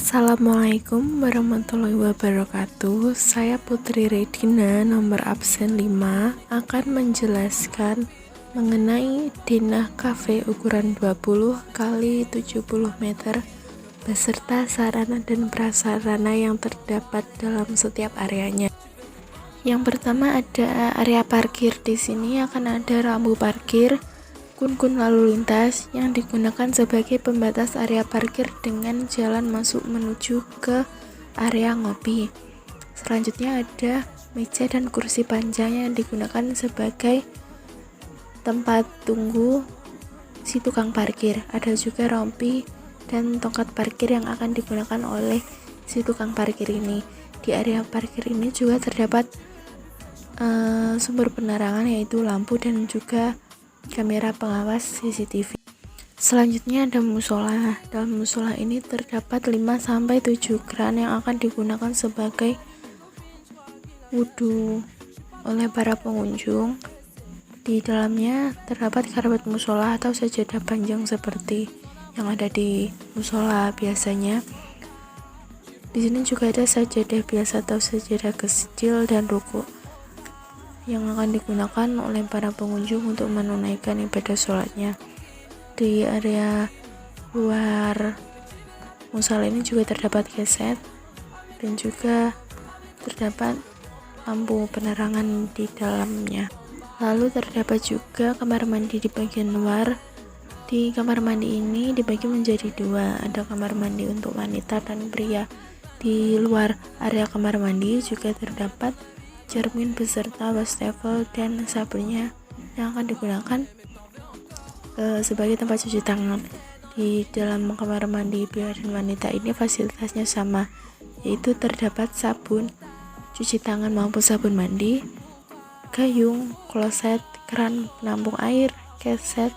Assalamualaikum warahmatullahi wabarakatuh. Saya Putri Redina, nomor absen 5, akan menjelaskan mengenai denah kafe ukuran 20 x 70 meter beserta sarana dan prasarana yang terdapat dalam setiap areanya. Yang pertama ada area parkir. Di sini akan ada rambu parkir, kun-kun lalu lintas yang digunakan sebagai pembatas area parkir dengan jalan masuk menuju ke area ngopi. Selanjutnya ada meja dan kursi panjang yang digunakan sebagai tempat tunggu si tukang parkir. Ada juga rompi dan tongkat parkir yang akan digunakan oleh si tukang parkir ini. Di area parkir ini juga terdapat sumber penerangan yaitu lampu dan juga kamera pengawas CCTV. Selanjutnya ada musola. Dalam musola ini terdapat 5-7 kran yang akan digunakan sebagai wudhu oleh para pengunjung. Di dalamnya terdapat karpet musola atau sajadah panjang seperti yang ada di musola biasanya. Di sini juga ada sajadah biasa atau sajadah kecil dan rukuk yang akan digunakan oleh para pengunjung untuk menunaikan ibadah sholatnya. Di area luar musola ini juga terdapat keset dan juga terdapat lampu penerangan di dalamnya. Lalu terdapat juga kamar mandi di bagian luar. Di kamar mandi ini dibagi menjadi 2, ada kamar mandi untuk wanita dan pria. Di luar area kamar mandi juga terdapat cermin beserta wastafel dan sabunnya yang akan digunakan sebagai tempat cuci tangan. Di dalam kamar mandi pria dan wanita ini fasilitasnya sama, yaitu terdapat sabun cuci tangan maupun sabun mandi, gayung, kloset, keran penampung air, keset,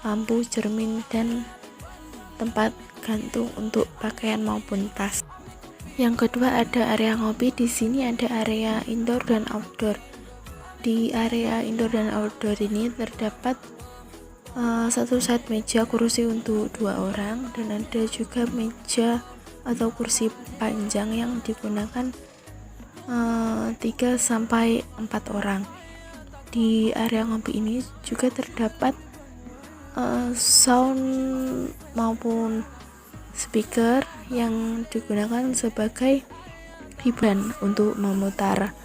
lampu, cermin, dan tempat gantung untuk pakaian maupun tas. Yang kedua ada area ngopi. Di sini ada area indoor dan outdoor. Di area indoor dan outdoor ini terdapat satu set meja kursi untuk 2 orang dan ada juga meja atau kursi panjang yang digunakan 3-4 orang. Di area ngopi ini juga terdapat sound maupun speaker yang digunakan sebagai hiburan untuk memutar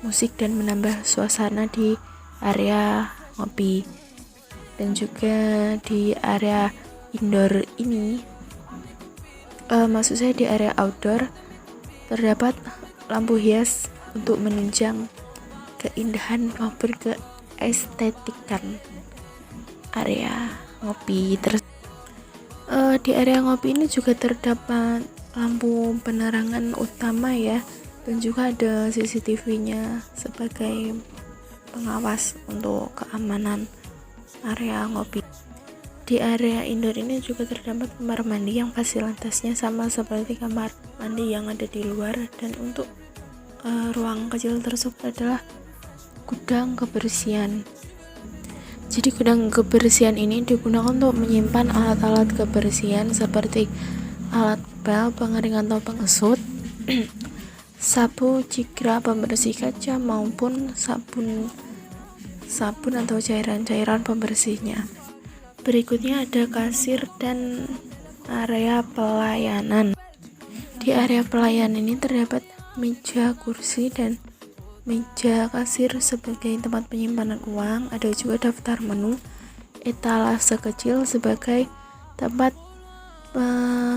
musik dan menambah suasana di area ngopi. Dan juga di area indoor ini maksud saya di area outdoor terdapat lampu hias untuk menunjang keindahan maupun keestetikan area ngopi. Di area ngopi ini juga terdapat lampu penerangan utama ya, dan juga ada CCTV-nya sebagai pengawas untuk keamanan area ngopi. Di area indoor ini juga terdapat kamar mandi yang fasilitasnya sama seperti kamar mandi yang ada di luar, dan untuk ruang kecil tersebut adalah gudang kebersihan. Jadi gudang kebersihan ini digunakan untuk menyimpan alat-alat kebersihan seperti alat pel, pengering atau pengesut, sapu, cigra, pembersih kaca maupun sabun atau cairan-cairan pembersihnya. Berikutnya ada kasir dan area pelayanan. Di area pelayanan ini terdapat meja, kursi, dan meja kasir sebagai tempat penyimpanan uang. Ada juga daftar menu, etalase kecil sebagai tempat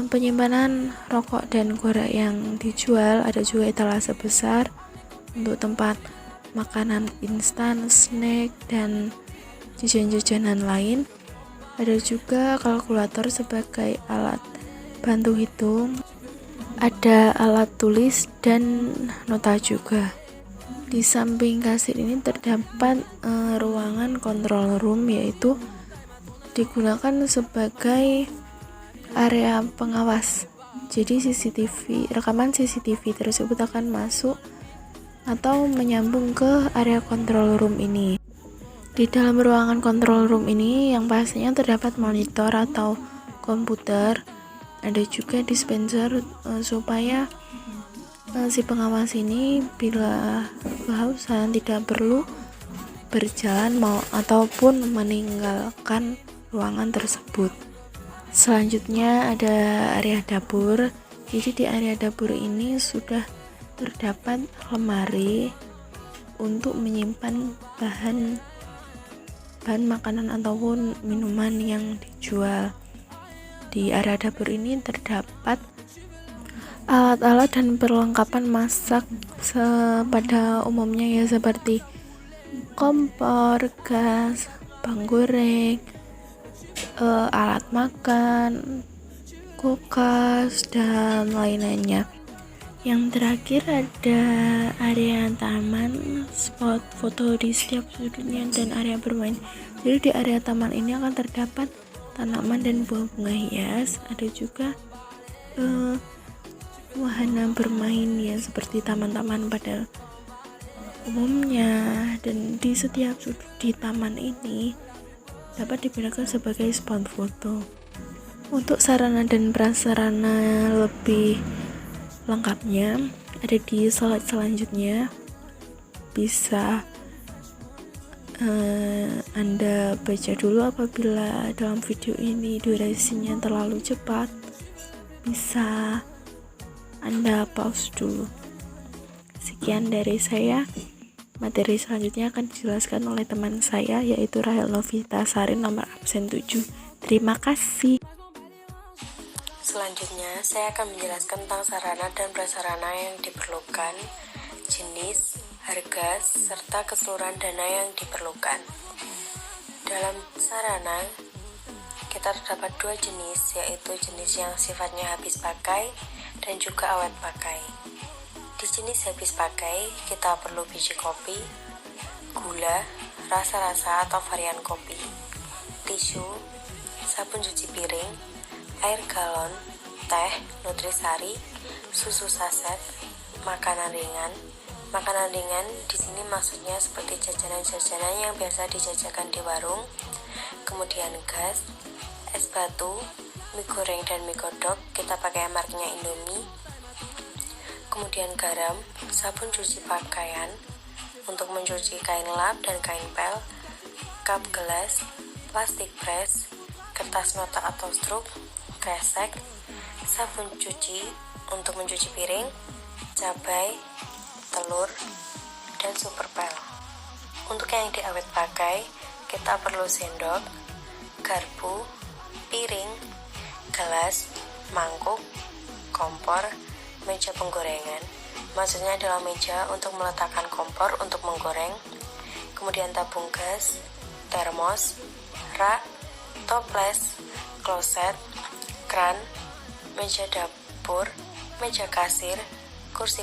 penyimpanan rokok dan korek yang dijual. Ada juga etalase besar untuk tempat makanan instan, snack, dan jajan-jajanan lain. Ada juga kalkulator sebagai alat bantu hitung. Ada alat tulis dan nota juga. Di samping kasir ini terdapat ruangan control room, yaitu digunakan sebagai area pengawas. Jadi rekaman CCTV tersebut akan masuk atau menyambung ke area control room ini. Di dalam ruangan control room ini yang pastinya terdapat monitor atau komputer, ada juga dispenser supaya si pengawas ini bila kehausan tidak perlu berjalan ataupun meninggalkan ruangan tersebut. Selanjutnya ada area dapur. Jadi di area dapur ini sudah terdapat lemari untuk menyimpan bahan makanan ataupun minuman yang dijual. Di area dapur ini terdapat alat-alat dan perlengkapan masak pada umumnya ya, seperti kompor, gas, penggoreng, alat makan, kulkas, dan lain-lainnya. Yang terakhir ada area taman, spot foto di setiap sudutnya, dan area bermain. Jadi di area taman ini akan terdapat tanaman dan buah bunga hias. Ada juga wahana bermain ya, seperti taman-taman pada umumnya, dan di setiap sudut di taman ini dapat digunakan sebagai spot foto. Untuk sarana dan prasarana lebih lengkapnya ada di slide selanjutnya, bisa Anda baca dulu. Apabila dalam video ini durasinya terlalu cepat, bisa Anda pause dulu. Sekian dari saya. Materi selanjutnya akan dijelaskan oleh teman saya, yaitu Rahel Novita Sari, nomor absen 7. Terima kasih. Selanjutnya, saya akan menjelaskan tentang sarana dan prasarana yang diperlukan, jenis, harga, serta keseluruhan dana yang diperlukan. Dalam sarana, kita terdapat dua jenis, yaitu jenis yang sifatnya habis pakai dan juga awet pakai. Di jenis habis pakai, kita perlu biji kopi, gula, rasa-rasa atau varian kopi, tisu, sabun cuci piring, air galon, teh, nutrisari, susu saset, makanan ringan. Makanan ringan di sini maksudnya seperti jajanan-jajanan yang biasa dijajakan di warung, kemudian gas, es batu, mie goreng dan mie kodok, kita pakai mereknya Indomie. Kemudian garam, sabun cuci pakaian untuk mencuci kain lap dan kain pel, cup gelas, plastik press, kertas nota atau struk, kresek, sabun cuci untuk mencuci piring, cabai, telur, dan super pel. Untuk yang diawet pakai, kita perlu sendok, garpu, piring, gelas, mangkuk, kompor, meja penggorengan. Maksudnya adalah meja untuk meletakkan kompor untuk menggoreng, kemudian tabung gas, termos, rak, toples, kloset, kran, meja dapur, meja kasir, kursi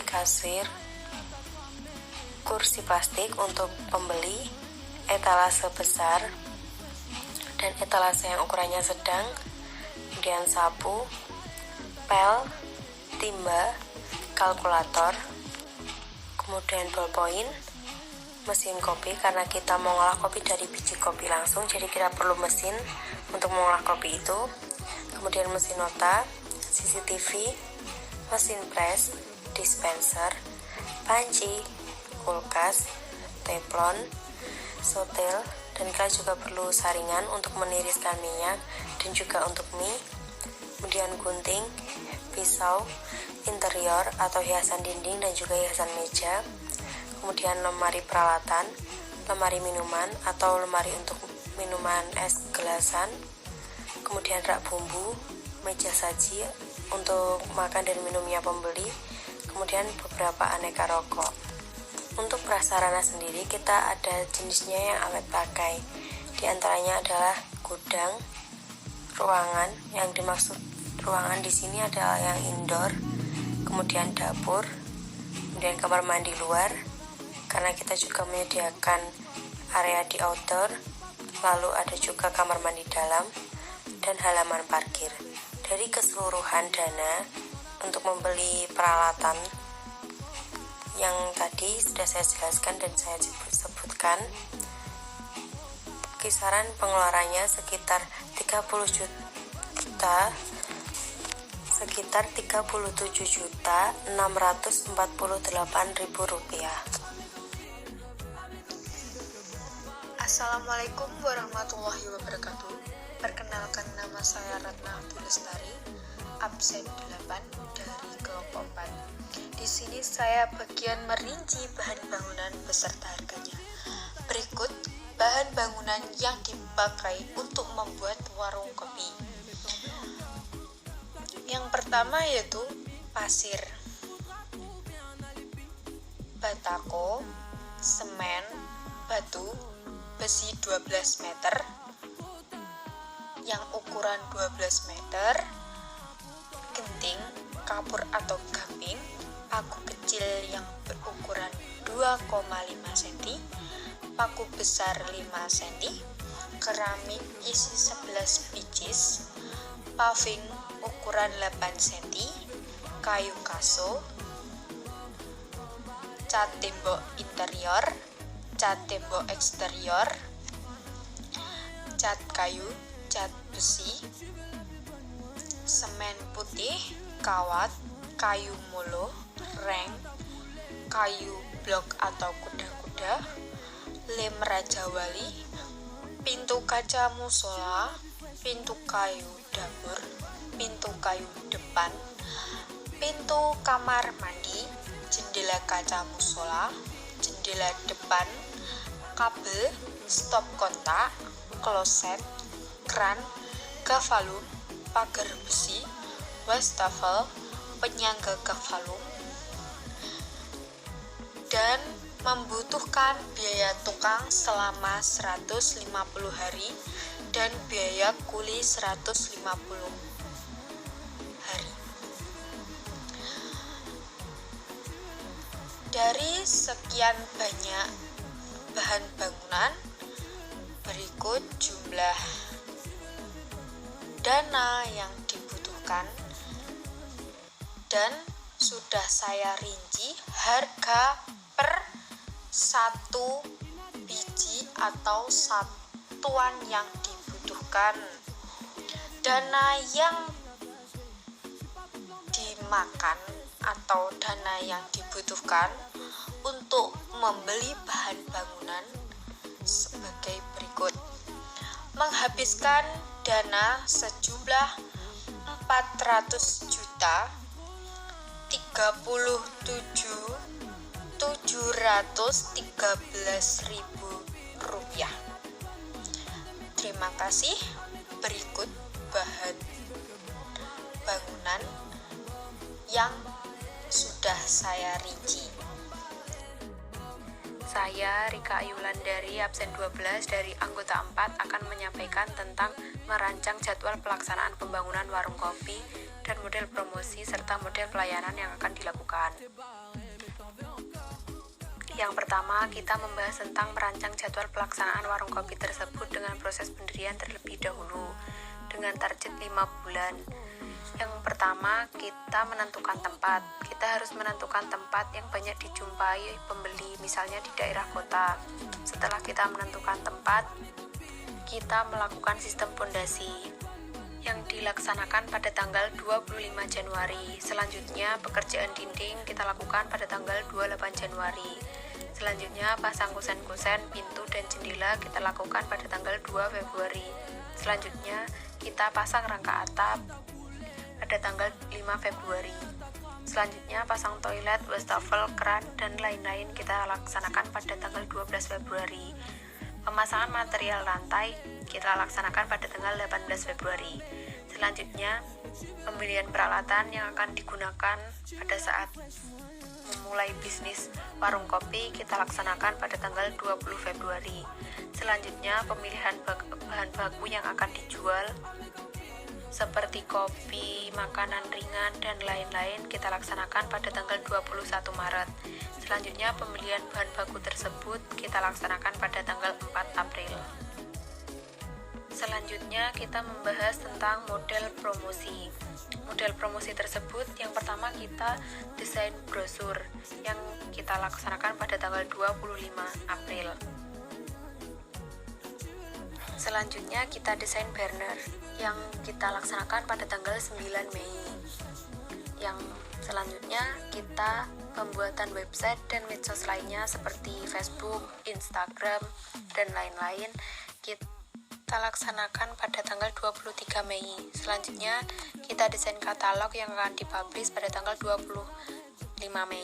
plastik untuk pembeli, etalase besar dan etalase yang ukurannya sedang, kemudian sapu, pel, timba, kalkulator, kemudian ballpoint, mesin kopi karena kita mau ngolah kopi dari biji kopi langsung, jadi kita perlu mesin untuk mengolah kopi itu, kemudian mesin nota, CCTV, mesin press, dispenser, panci, kulkas, teflon, sotel, dan kita juga perlu saringan untuk meniriskan minyak dan juga untuk mie, kemudian gunting, pisau, interior atau hiasan dinding dan juga hiasan meja, kemudian lemari peralatan, lemari minuman atau lemari untuk minuman es gelasan, kemudian rak bumbu, meja saji untuk makan dan minumnya pembeli, kemudian beberapa aneka rokok. Untuk prasarana sendiri kita ada jenisnya yang awet pakai, di antaranya adalah gudang, ruangan. Yang dimaksud ruangan di sini adalah yang indoor, kemudian dapur, kemudian kamar mandi luar, karena kita juga menyediakan area di outdoor, lalu ada juga kamar mandi dalam, dan halaman parkir. Dari keseluruhan dana untuk membeli peralatan yang tadi sudah saya jelaskan dan saya sebutkan, kisaran pengeluarannya sekitar 30 juta sekitar Rp37.648.000. Assalamualaikum warahmatullahi wabarakatuh. Perkenalkan, nama saya Ratna Lestari, absen 8 dari kelompok 4. Di sini saya bagian merinci bahan bangunan beserta harganya. Berikut bahan bangunan yang dipakai untuk membuat warung kopi. Yang pertama yaitu pasir, batako, semen, batu, besi 12 meter yang ukuran 12 meter, genting, kapur atau gamping, paku kecil yang berukuran 2,5 cm, paku besar 5 cm, keramik isi 11 biji, paving ukuran 8 cm, kayu kaso, cat tembok interior, cat tembok eksterior, cat kayu, cat besi, semen putih, kawat, kayu molo, reng, kayu blok atau kuda-kuda, lem Raja Wali, pintu kaca musola, pintu kayu dapur, pintu kayu depan, pintu kamar mandi, jendela kaca musola, jendela depan, kabel, stop kontak, kloset, kran, gavalum, pagar besi, wastafel, penyangga gavalum, dan membutuhkan biaya tukang selama 150 hari dan biaya kuli 150 hari. Dari sekian banyak bahan bangunan, berikut jumlah dana yang dibutuhkan dan sudah saya rinci harga per satu biji atau satuan yang dibutuhkan. Dana yang dimakan atau dana yang dibutuhkan untuk membeli bahan bangunan sebagai berikut. Menghabiskan dana sejumlah 400 juta 37.713.000 rupiah. Terima kasih. Berikut bahan bangunan yang sudah saya rinci. Saya Rika Ayulandari, absen 12 dari anggota 4 akan menyampaikan tentang merancang jadwal pelaksanaan pembangunan warung kopi dan model promosi serta model pelayanan yang akan dilakukan. Yang pertama, kita membahas tentang merancang jadwal pelaksanaan warung kopi tersebut dengan proses pendirian terlebih dahulu dengan target 5 bulan. Yang pertama, kita menentukan tempat. Kita harus menentukan tempat yang banyak dijumpai pembeli, misalnya di daerah kota. Setelah kita menentukan tempat, kita melakukan sistem fondasi yang dilaksanakan pada tanggal 25 Januari. Selanjutnya, pekerjaan dinding kita lakukan pada tanggal 28 Januari. Selanjutnya, pasang kusen-kusen, pintu, dan jendela kita lakukan pada tanggal 2 Februari. Selanjutnya, kita pasang rangka atap pada tanggal 5 Februari. Selanjutnya, pasang toilet, wastafel, keran, dan lain-lain kita laksanakan pada tanggal 12 Februari. Pemasangan material lantai kita laksanakan pada tanggal 18 Februari. Selanjutnya, pembelian peralatan yang akan digunakan pada saat memulai bisnis warung kopi kita laksanakan pada tanggal 20 Februari. Selanjutnya, pemilihan bahan baku yang akan dijual seperti kopi, makanan ringan, dan lain-lain kita laksanakan pada tanggal 21 Maret. Selanjutnya, pembelian bahan baku tersebut kita laksanakan pada tanggal 4 April. Selanjutnya, kita membahas tentang model promosi. Model promosi tersebut, yang pertama kita desain brosur yang kita laksanakan pada tanggal 25 April. Selanjutnya, kita desain banner yang kita laksanakan pada tanggal 9 Mei. Yang selanjutnya kita pembuatan website dan medsos lainnya seperti Facebook, Instagram, dan lain-lain kita laksanakan pada tanggal 23 Mei. Selanjutnya kita desain katalog yang akan dipublish pada tanggal 25 Mei.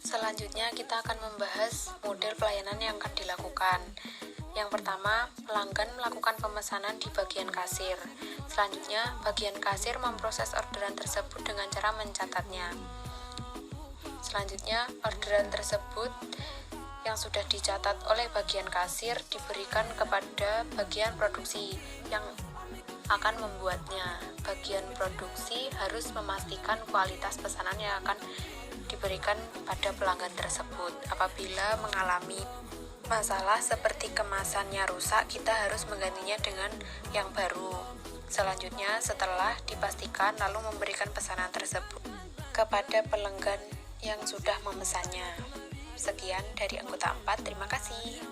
Selanjutnya kita akan membahas model pelayanan yang akan dilakukan. Yang pertama, pelanggan melakukan pemesanan di bagian kasir. Selanjutnya, bagian kasir memproses orderan tersebut dengan cara mencatatnya. Selanjutnya, orderan tersebut yang sudah dicatat oleh bagian kasir diberikan kepada bagian produksi yang akan membuatnya. Bagian produksi harus memastikan kualitas pesanan yang akan diberikan pada pelanggan tersebut. Apabila mengalami masalah seperti kemasannya rusak, kita harus menggantinya dengan yang baru. Selanjutnya, setelah dipastikan, lalu memberikan pesanan tersebut kepada pelanggan yang sudah memesannya. Sekian dari anggota 4, terima kasih.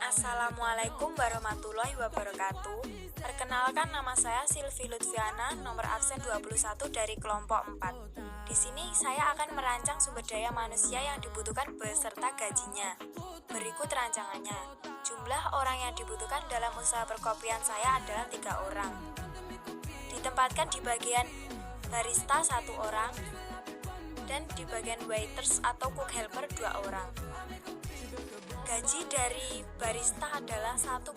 Assalamualaikum warahmatullahi wabarakatuh. Perkenalkan, nama saya Silvi Lutfiana, nomor absen 21 dari kelompok 4. Di sini saya akan merancang sumber daya manusia yang dibutuhkan beserta gajinya. Berikut rancangannya. Jumlah orang yang dibutuhkan dalam usaha perkopian saya adalah 3 orang. Ditempatkan di bagian barista 1 orang, dan di bagian waiters atau cook helper 2 orang. Gaji dari barista adalah 1,2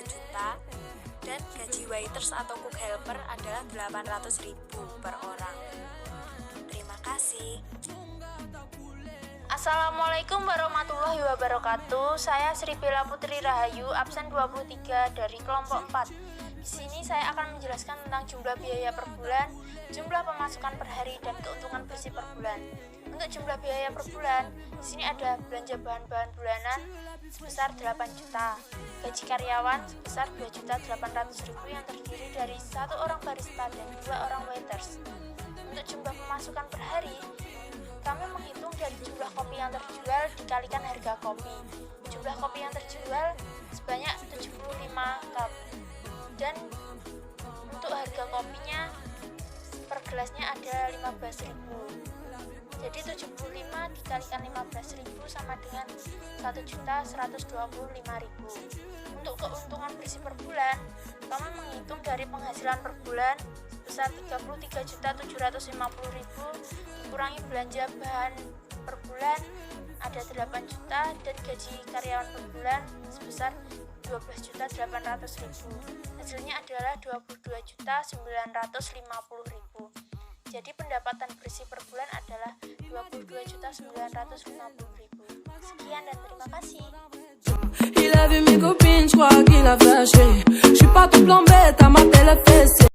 juta dan gaji waiters atau cook helper adalah 800.000 per orang. Terima kasih. Assalamualaikum warahmatullahi wabarakatuh. Saya Sri Bella Putri Rahayu, absen 23 dari kelompok 4. Di sini saya akan menjelaskan tentang jumlah biaya per bulan, jumlah pemasukan per hari, dan keuntungan bersih per bulan. Untuk jumlah biaya per bulan, di sini ada belanja bahan-bahan bulanan sebesar 8 juta, gaji karyawan sebesar 2.800.000 yang terdiri dari 1 orang barista dan 2 orang waiters. Untuk jumlah pemasukan per hari, kami menghitung dari jumlah kopi yang terjual dikalikan harga kopi. Jumlah kopi yang terjual sebanyak 75 cup. Dan untuk harga kopinya per gelasnya ada 15.000. Jadi 75 dikalikan 15.000 sama dengan 1.125.000. Untuk keuntungan bersih per bulan, kami menghitung dari penghasilan per bulan sebesar 33.750.000 dikurangi belanja bahan per bulan ada 8 juta dan gaji karyawan per bulan sebesar 12.800.000. Hasilnya adalah 22.950.000. Jadi pendapatan bersih per bulan adalah 22.950.000. Sekian dan terima kasih. Il a vu mes copines, je crois qu'il a flashé. Je suis pas tout blanc bête, à ma belle fessée.